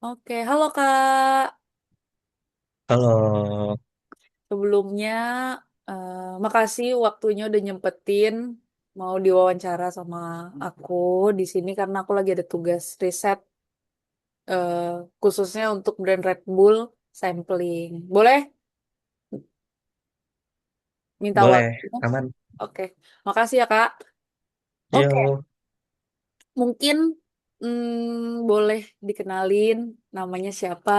Oke, halo Kak. Halo, Sebelumnya, makasih waktunya udah nyempetin mau diwawancara sama aku di sini karena aku lagi ada tugas riset eh, khususnya untuk brand Red Bull sampling. Boleh minta boleh, waktunya? aman. Oke, makasih ya Kak. Oke, Yo, mungkin boleh dikenalin namanya siapa,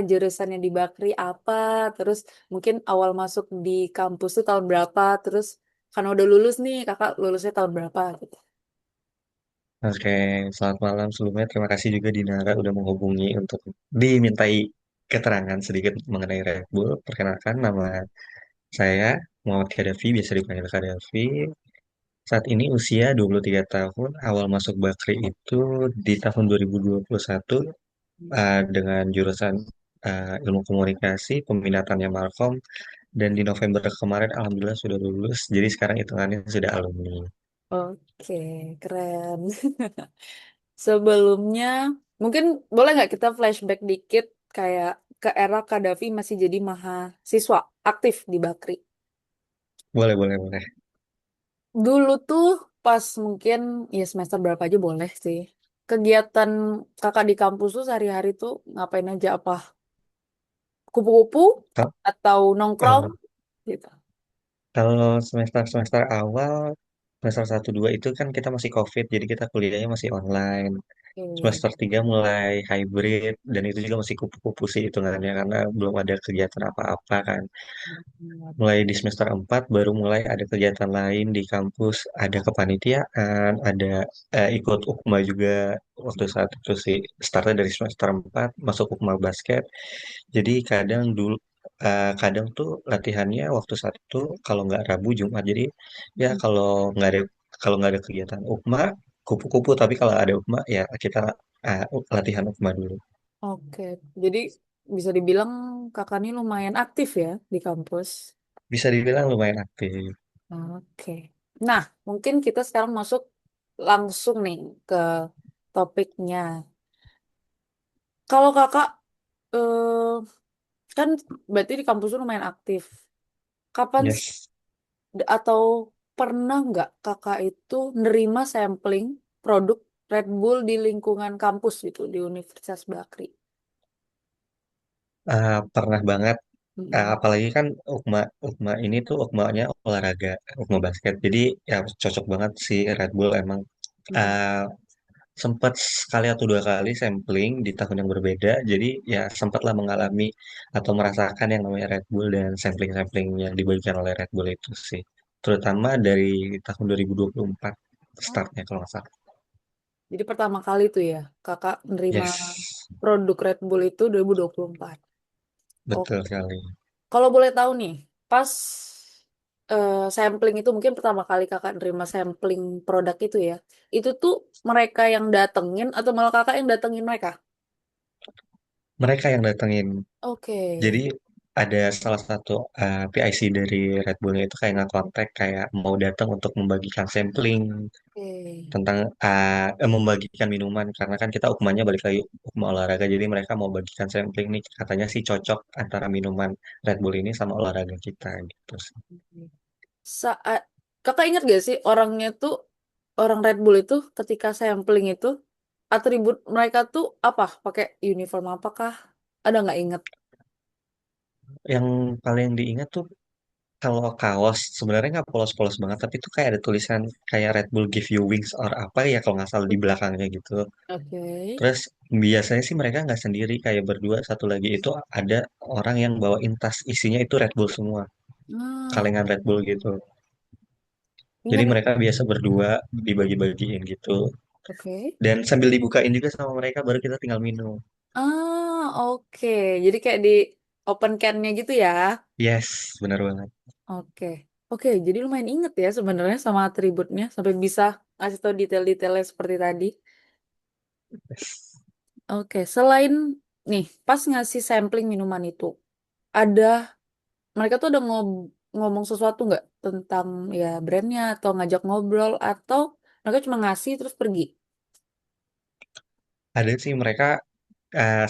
jurusannya di Bakri apa, terus mungkin awal masuk di kampus tuh tahun berapa, terus karena udah lulus nih, kakak lulusnya tahun berapa gitu. oke, selamat malam sebelumnya. Terima kasih juga Dinara udah menghubungi untuk dimintai keterangan sedikit mengenai Red Bull. Perkenalkan, nama saya Muhammad Kadafi, biasa dipanggil Kadafi. Saat ini usia 23 tahun, awal masuk Bakri itu di tahun 2021 dengan jurusan ilmu komunikasi, peminatannya Markom, dan di November kemarin Alhamdulillah sudah lulus, jadi sekarang hitungannya sudah alumni. Oke, keren. Sebelumnya, mungkin boleh nggak kita flashback dikit kayak ke era Kadafi masih jadi mahasiswa aktif di Bakri. Boleh, boleh, boleh. Dulu tuh pas mungkin ya semester berapa aja boleh sih. Kegiatan kakak di kampus tuh sehari-hari tuh ngapain aja apa? Kupu-kupu Ka- atau nongkrong eh, gitu. Kalau semester-semester awal, semester 1 2 itu kan kita masih COVID, jadi kita kuliahnya masih online. Oke. Semester 3 mulai hybrid, dan itu juga masih kupu-kupu sih hitungannya, karena belum ada kegiatan apa-apa kan. Mulai di semester 4 baru mulai ada kegiatan lain di kampus, ada kepanitiaan, ada ikut UKMA juga waktu saat itu sih. Startnya dari semester 4 masuk UKMA basket. Jadi kadang tuh latihannya waktu saat itu kalau nggak Rabu Jumat. Jadi ya kalau nggak ada kegiatan UKMA kupu-kupu, tapi kalau ada UKMA ya kita latihan UKMA dulu. Oke, jadi bisa dibilang kakak ini lumayan aktif ya di kampus. Bisa dibilang lumayan aktif. Oke. Nah, mungkin kita sekarang masuk langsung nih ke topiknya. Kalau kakak kan berarti di kampus lu lumayan aktif. Kapan Yes. atau pernah nggak kakak itu nerima sampling produk Red Bull di lingkungan kampus gitu di Universitas Bakri? Pernah banget. Mm-mm. Apalagi kan UKMA UKMA ini tuh UKMA-nya olahraga, UKMA basket. Jadi ya cocok banget sih Red Bull emang. Mm-mm. Uh, Sempat sekali atau dua kali sampling di tahun yang berbeda. Jadi ya sempatlah mengalami atau merasakan yang namanya Red Bull dan sampling-sampling yang dibagikan oleh Red Bull itu sih. Terutama dari tahun 2024 Oh, startnya kalau nggak salah. jadi pertama kali tuh ya kakak nerima Yes, produk Red Bull itu 2024. Oh, betul sekali. kalau boleh tahu nih, pas sampling itu mungkin pertama kali kakak nerima sampling produk itu ya, itu tuh mereka yang datengin atau malah kakak yang datengin mereka? Mereka yang datengin. Oke. Jadi ada salah satu PIC dari Red Bullnya itu kayak nge-kontak kayak mau datang untuk membagikan sampling Oke. tentang membagikan minuman, karena kan kita ukmanya balik lagi ukma olahraga, jadi mereka mau bagikan sampling nih, katanya sih cocok antara minuman Red Bull ini sama olahraga kita gitu sih. Saat kakak ingat gak sih orangnya tuh orang Red Bull itu ketika sampling itu atribut mereka tuh apa? Pakai uniform apakah? Ada nggak inget? Yang paling diingat tuh kalau kaos sebenarnya nggak polos-polos banget, tapi tuh kayak ada tulisan kayak Red Bull give you wings or apa ya kalau nggak salah di belakangnya gitu. Oke. Terus biasanya sih mereka nggak sendiri, kayak berdua, satu lagi itu ada orang yang bawain tas isinya itu Red Bull semua, Nah, kalengan Red Bull gitu. Jadi ingat. mereka biasa berdua dibagi-bagiin gitu. Oke. Dan sambil dibukain juga sama mereka baru kita tinggal minum. Ah, oke. Jadi kayak di open can-nya gitu ya. Yes, benar banget. Oke. Oke, jadi lumayan inget ya sebenarnya sama atributnya sampai bisa ngasih tahu detail-detailnya seperti tadi. Yes. Oke, selain nih pas ngasih sampling minuman itu, ada mereka tuh ada ngomong sesuatu nggak tentang ya brandnya atau ngajak ngobrol atau mereka cuma ngasih terus pergi? Ada sih mereka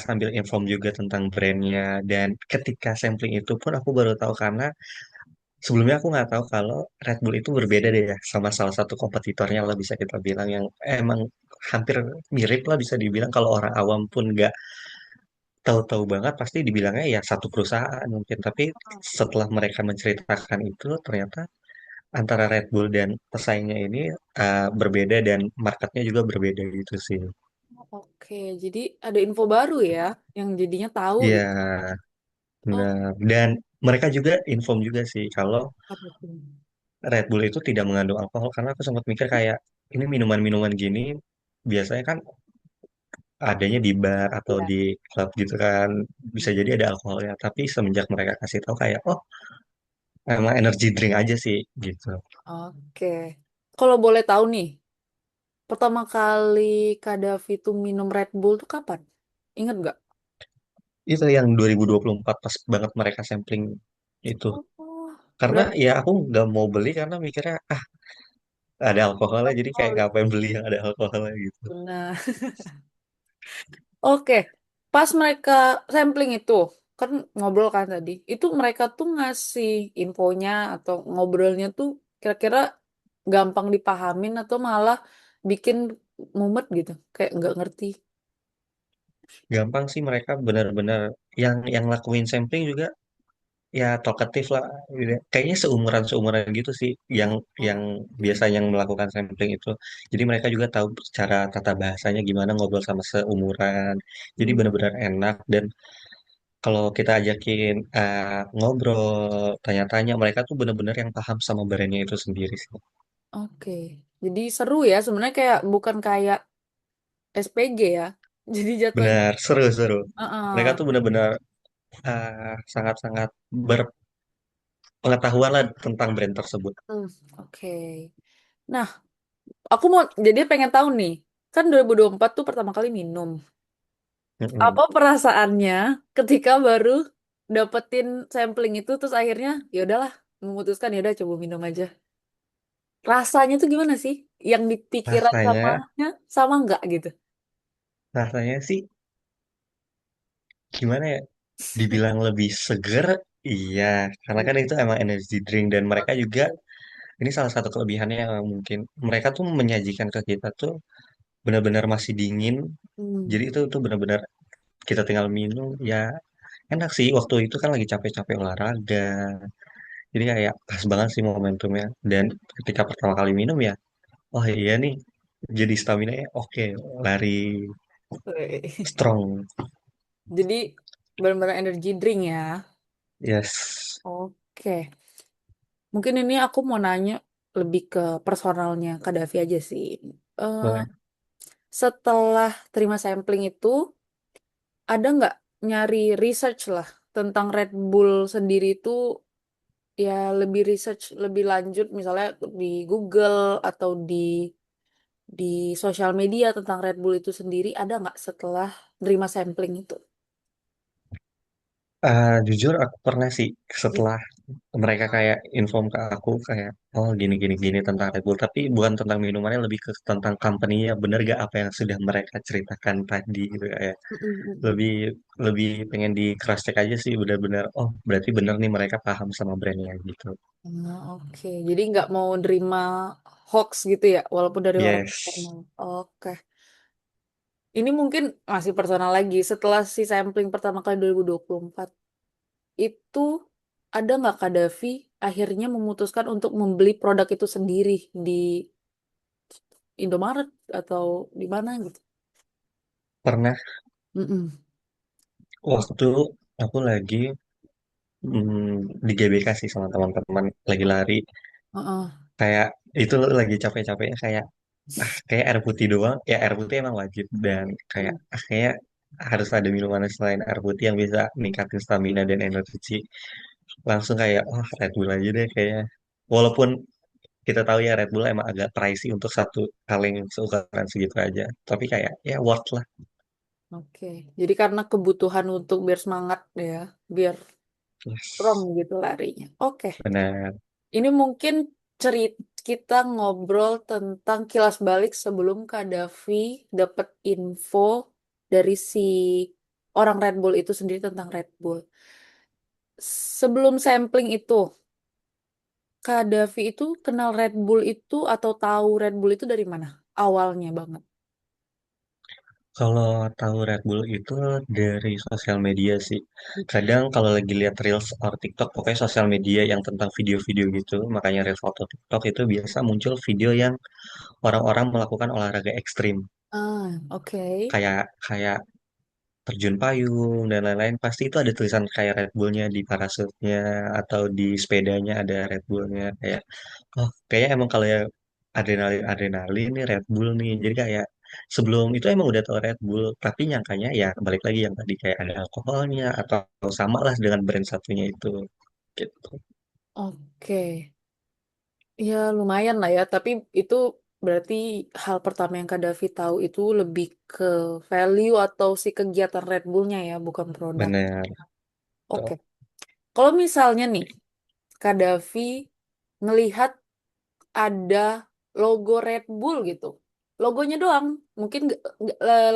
sambil inform juga tentang brandnya. Dan ketika sampling itu pun aku baru tahu karena sebelumnya aku nggak tahu kalau Red Bull itu berbeda deh ya sama salah satu kompetitornya lah bisa kita bilang yang emang hampir mirip lah bisa dibilang kalau orang awam pun nggak tahu-tahu banget pasti dibilangnya ya satu perusahaan mungkin. Tapi setelah mereka menceritakan itu ternyata antara Red Bull dan pesaingnya ini berbeda dan marketnya juga berbeda gitu sih. Oke, jadi ada info baru ya, yang jadinya tahu gitu. Ya, Oh, benar. Dan mereka juga inform juga sih kalau apa tuh? Red Bull itu tidak mengandung alkohol karena aku sempat mikir kayak ini minuman-minuman gini biasanya kan adanya di bar atau Iya. di klub gitu kan bisa jadi ada alkoholnya tapi semenjak mereka kasih tahu kayak oh emang energy drink aja sih gitu. Oke. Kalau boleh tahu nih, pertama kali Kadafi tuh minum Red Bull tuh kapan? Ingat nggak? Itu yang 2024 pas banget mereka sampling itu. Oh, Karena berarti ya aku nggak mau beli karena mikirnya ah ada alkoholnya jadi kayak oh, ngapain beli yang ada alkoholnya gitu. benar. Oke, pas mereka sampling itu, kan ngobrol kan tadi, itu mereka tuh ngasih infonya atau ngobrolnya tuh kira-kira gampang dipahamin atau malah bikin mumet gitu, kayak nggak ngerti. Gampang sih mereka benar-benar yang lakuin sampling juga ya talkative lah gitu ya. Kayaknya seumuran gitu sih yang Oke. biasanya yang melakukan sampling itu. Jadi mereka juga tahu cara tata bahasanya gimana ngobrol sama seumuran. Jadi Hmm, benar-benar enak dan kalau kita ajakin ngobrol, tanya-tanya, mereka tuh benar-benar yang paham sama brandnya itu sendiri sih. oke, jadi seru ya sebenarnya kayak bukan kayak SPG ya. Jadi jatuhnya, Benar, seru-seru. Mereka uh-uh. tuh benar-benar sangat-sangat berpengetahuan lah tentang brand tersebut. Oke. Nah, aku mau jadi pengen tahu nih, kan 2024 tuh pertama kali minum. Mm-mm. Apa perasaannya ketika baru dapetin sampling itu terus akhirnya ya udahlah memutuskan ya udah coba minum aja. Rasanya tuh gimana sih? Yang dipikiran Rasanya, sama nggak gitu? rasanya sih gimana ya? Dibilang lebih seger, iya, karena Hmm. kan itu emang energy drink dan mereka juga Oke. ini salah satu kelebihannya yang mungkin mereka tuh menyajikan ke kita tuh benar-benar masih dingin. Hmm. Jadi itu tuh benar-benar kita tinggal minum ya enak sih waktu itu kan lagi capek-capek olahraga. Jadi kayak pas banget sih momentumnya. Dan ketika pertama kali minum ya, oh iya nih jadi stamina ya oke lari Wih. strong. Jadi benar-benar energy drink ya. Yes. Oke. Mungkin ini aku mau nanya lebih ke personalnya Kak Davi aja sih. Eh, Boleh. Setelah terima sampling itu, ada nggak nyari research lah tentang Red Bull sendiri itu ya lebih research lebih lanjut misalnya di Google atau di sosial media tentang Red Bull itu sendiri ada nggak setelah terima sampling itu? Jujur aku pernah sih setelah mereka kayak inform ke aku kayak oh gini gini gini tentang Red Bull tapi bukan tentang minumannya lebih ke tentang company-nya bener gak apa yang sudah mereka ceritakan tadi gitu kayak Mm, mm, mm. lebih lebih pengen di cross check aja sih benar-benar oh berarti bener nih mereka paham sama brandnya gitu. Oke, jadi nggak mau nerima hoax gitu ya, walaupun dari orang Yes. eksternal. Oke, ini mungkin masih personal lagi. Setelah si sampling pertama kali 2024, itu ada nggak Kak Davi akhirnya memutuskan untuk membeli produk itu sendiri di Indomaret atau di mana gitu? Pernah Mm-mm. waktu aku lagi di GBK sih sama teman-teman lagi lari Heeh. kayak itu lagi capek-capeknya kayak kayak air putih doang ya air putih emang wajib dan kayak Mm. kayak harus ada minuman selain air putih yang bisa ningkatin stamina dan energi langsung kayak oh Red Bull aja deh kayaknya walaupun kita tahu ya Red Bull emang agak pricey untuk satu kaleng seukuran segitu aja tapi kayak ya worth lah. Oke, jadi karena kebutuhan untuk biar semangat ya, biar strong Yes, gitu larinya. Oke. benar. Ini mungkin cerita kita ngobrol tentang kilas balik sebelum Kak Davi dapat info dari si orang Red Bull itu sendiri tentang Red Bull. Sebelum sampling itu, Kak Davi itu kenal Red Bull itu atau tahu Red Bull itu dari mana? Awalnya banget. Kalau tahu Red Bull itu dari sosial media sih. Kadang kalau lagi lihat Reels atau TikTok, pokoknya sosial media yang tentang video-video gitu, makanya Reels atau TikTok itu biasa muncul video yang orang-orang melakukan olahraga ekstrim. Ah, oke. Kayak kayak terjun payung dan lain-lain. Pasti itu ada tulisan kayak Red Bullnya di parasutnya atau di sepedanya ada Red Bullnya. Kayak, oh kayaknya emang kalau ya adrenalin nih Red Bull nih. Jadi kayak sebelum itu emang udah tahu Red Bull, tapi nyangkanya ya balik lagi yang tadi kayak ada alkoholnya atau sama lah dengan brand satunya itu. Gitu. Oke. Ya lumayan lah ya, tapi itu berarti hal pertama yang Kak Davi tahu itu lebih ke value atau si kegiatan Red Bullnya ya, bukan produk. Bener. Oke. Tuh. Kalau misalnya nih, Kak Davi ngelihat ada logo Red Bull gitu. Logonya doang. Mungkin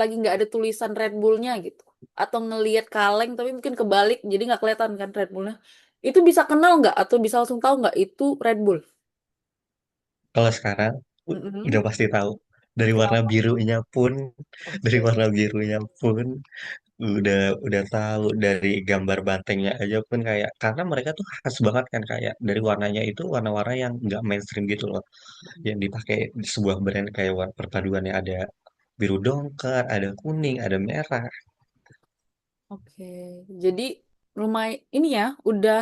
lagi nggak ada tulisan Red Bullnya gitu. Atau ngelihat kaleng tapi mungkin kebalik jadi nggak kelihatan kan Red Bullnya. Itu bisa kenal nggak atau bisa langsung tahu nggak itu Red Bull? Kalau sekarang udah Mm-mm. pasti tahu. Dari warna Kenapa? birunya pun, dari Oke. warna birunya pun udah tahu dari gambar bantengnya aja pun kayak karena mereka tuh khas banget kan kayak dari warnanya itu warna-warna yang nggak mainstream gitu loh yang dipakai di sebuah brand kayak warna perpaduannya ada biru dongker, ada kuning, ada merah. Oke. Jadi lumayan ini ya, udah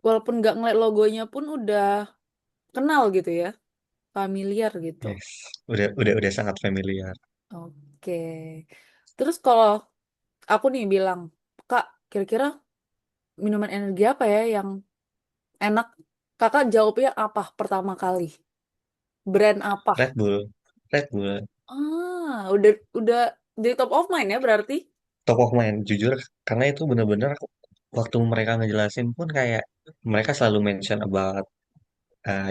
walaupun nggak ngeliat logonya pun udah kenal gitu ya, familiar gitu. Yes, udah sangat familiar. Oke. Terus kalau aku nih bilang, Kak, kira-kira minuman energi apa ya yang enak? Kakak jawabnya apa pertama kali? Brand apa? Red Bull, Red Bull, Udah di top of mind ya berarti? top of mind jujur karena itu bener-bener waktu mereka ngejelasin pun kayak mereka selalu mention about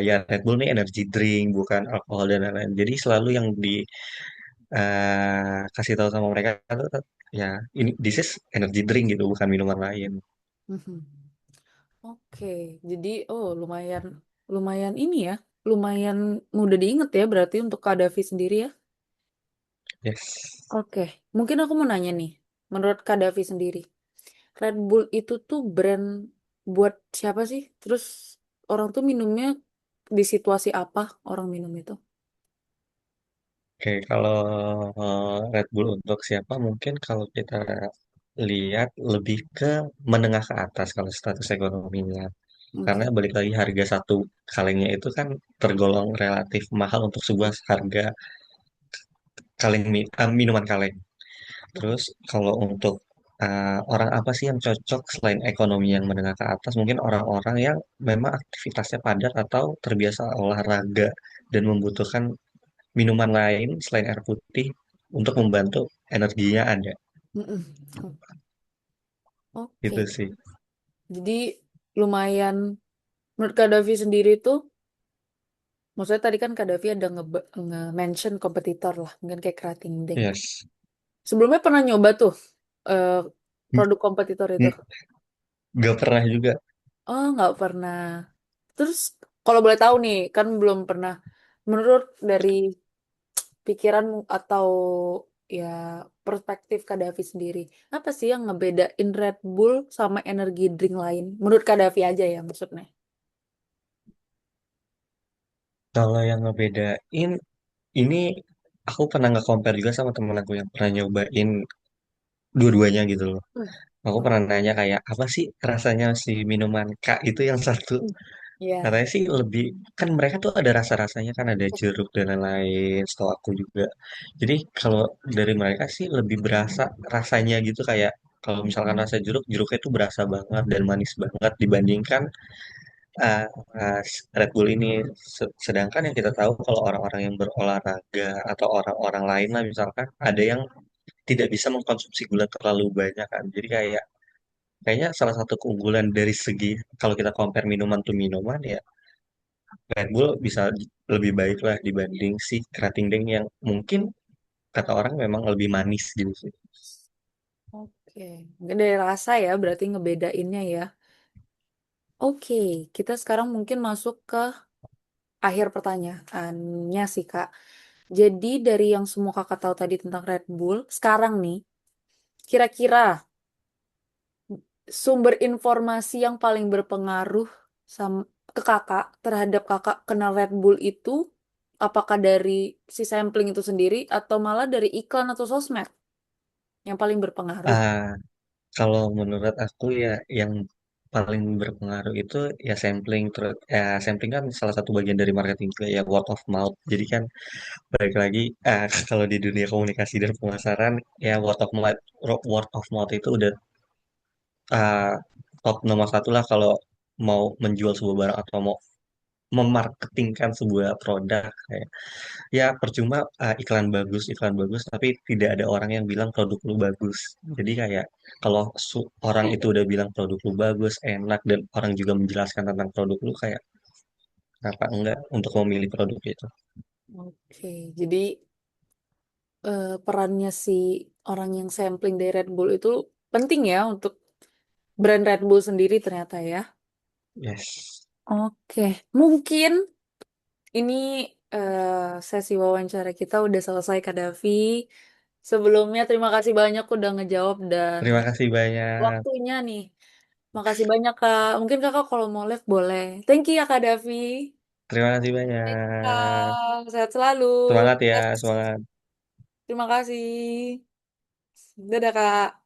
ya Red Bull ini energy drink bukan alkohol dan lain-lain. Jadi selalu yang kasih tahu sama mereka tuh ya ini this is energy drink gitu bukan minuman lain. Mhm. Oke, jadi lumayan lumayan ini ya, lumayan mudah diingat ya berarti untuk Kak Davi sendiri ya. Yes. Oke, mungkin aku mau nanya nih, menurut Kak Davi sendiri, Red Bull itu tuh brand buat siapa sih? Terus orang tuh minumnya di situasi apa orang minum itu? Oke, kalau Red Bull untuk siapa mungkin kalau kita lihat lebih ke menengah ke atas kalau status ekonominya. Karena Oke. balik lagi harga satu kalengnya itu kan tergolong relatif mahal untuk sebuah harga minuman kaleng. Terus kalau untuk orang apa sih yang cocok selain ekonomi yang menengah ke atas? Mungkin orang-orang yang memang aktivitasnya padat atau terbiasa olahraga dan membutuhkan minuman lain selain air putih untuk membantu energinya ada. Mm-mm. Gitu Oke, sih. jadi lumayan menurut Kak Davi sendiri tuh, maksudnya tadi kan Kak Davi ada nge-mention kompetitor lah, mungkin kayak Krating Deng. Yes. Sebelumnya pernah nyoba tuh eh, N- produk kompetitor itu? n- Nggak pernah juga. Oh, nggak pernah. Terus kalau boleh tahu nih, kan belum pernah. Menurut dari pikiran atau ya perspektif Kak Davi sendiri, apa sih yang ngebedain Red Bull sama energi drink lain? Menurut Kak Davi aja ya maksudnya. Kalau yang ngebedain, ini aku pernah nge-compare juga sama temen aku yang pernah nyobain dua-duanya gitu loh. Hmm. Aku Oh, pernah nanya kayak, apa sih rasanya si minuman K itu yang satu? hmm. Ya. Katanya sih lebih, kan mereka tuh ada rasa-rasanya kan ada jeruk dan lain-lain, setahu aku juga. Jadi kalau dari mereka sih lebih berasa rasanya gitu kayak, kalau misalkan rasa jeruk, jeruknya itu berasa banget dan manis banget dibandingkan ah, Red Bull ini. Sedangkan yang kita tahu kalau orang-orang yang berolahraga atau orang-orang lain lah misalkan ada yang tidak bisa mengkonsumsi gula terlalu banyak kan. Jadi kayak kayaknya salah satu keunggulan dari segi kalau kita compare minuman tuh minuman ya Red Bull bisa lebih baik lah dibanding si Krating Deng yang mungkin kata orang memang lebih manis gitu sih. Oke, mungkin dari rasa ya berarti ngebedainnya ya. Oke, kita sekarang mungkin masuk ke akhir pertanyaannya sih Kak. Jadi dari yang semua Kakak tahu tadi tentang Red Bull, sekarang nih, kira-kira sumber informasi yang paling berpengaruh ke Kakak terhadap Kakak kenal Red Bull itu, apakah dari si sampling itu sendiri atau malah dari iklan atau sosmed yang paling berpengaruh? Ah, kalau menurut aku ya yang paling berpengaruh itu ya sampling terus ya sampling kan salah satu bagian dari marketing juga ya word of mouth. Jadi kan balik lagi kalau di dunia komunikasi dan pemasaran ya word of mouth itu udah ah, top nomor satu lah kalau mau menjual sebuah barang atau mau memarketingkan sebuah produk kayak ya percuma iklan bagus tapi tidak ada orang yang bilang produk lu bagus. Jadi kayak kalau orang itu udah bilang produk lu bagus enak dan orang juga menjelaskan tentang produk lu kayak kenapa enggak untuk memilih produk itu. Oke, jadi perannya si orang yang sampling dari Red Bull itu penting ya untuk brand Red Bull sendiri ternyata ya. Yes. Oke, mungkin ini sesi wawancara kita udah selesai Kak Davi. Sebelumnya terima kasih banyak udah ngejawab dan Terima kasih banyak. waktunya nih. Makasih banyak Kak. Mungkin Kakak kalau mau live boleh. Thank you ya Kak Davi. Terima kasih Thank you banyak. Kak. Sehat selalu. Semangat ya, Yes. semangat. Terima kasih. Dadah Kak.